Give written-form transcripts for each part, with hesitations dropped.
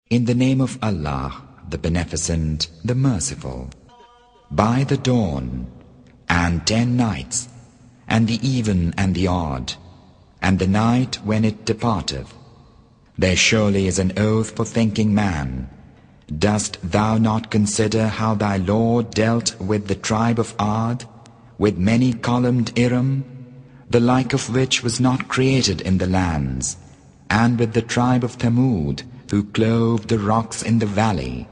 In the name of Allah, the Beneficent, the Merciful. By the dawn, and 10 nights, and the even and the odd, and the night when it departeth. There surely is an oath for thinking man. Dost thou not consider how thy Lord dealt with the tribe of Ad, with many-columned Iram, the like of which was not created in the lands, and with the tribe of Thamud, who clove the rocks in the valley,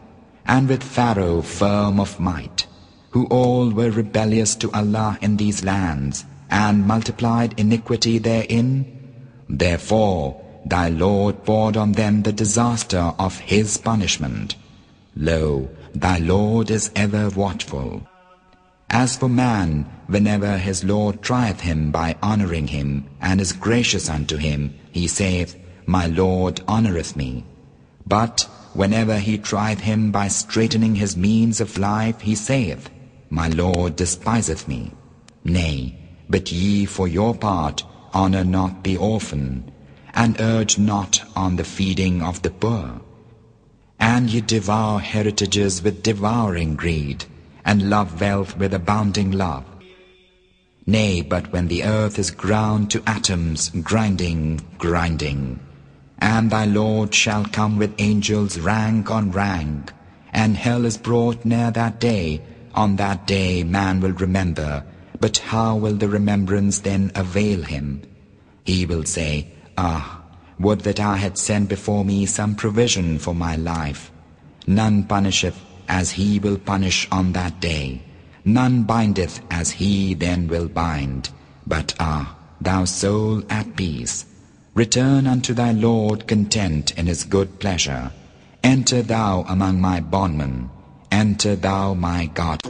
and with Pharaoh firm of might, who all were rebellious to Allah in these lands, and multiplied iniquity therein? Therefore thy Lord poured on them the disaster of His punishment. Lo, thy Lord is ever watchful. As for man, whenever his Lord trieth him by honoring him, and is gracious unto him, he saith, My Lord honoureth me. But whenever he trieth him by straightening his means of life, he saith, My Lord despiseth me. Nay, but ye for your part honour not the orphan, and urge not on the feeding of the poor. And ye devour heritages with devouring greed, and love wealth with abounding love. Nay, but when the earth is ground to atoms, grinding, and thy Lord shall come with angels rank on rank, and hell is brought near that day. On that day man will remember, but how will the remembrance then avail him? He will say, Ah, would that I had sent before me some provision for my life. None punisheth as he will punish on that day. None bindeth as he then will bind. But thou soul at peace, return unto thy Lord content in his good pleasure. Enter thou among my bondmen. Enter thou my God.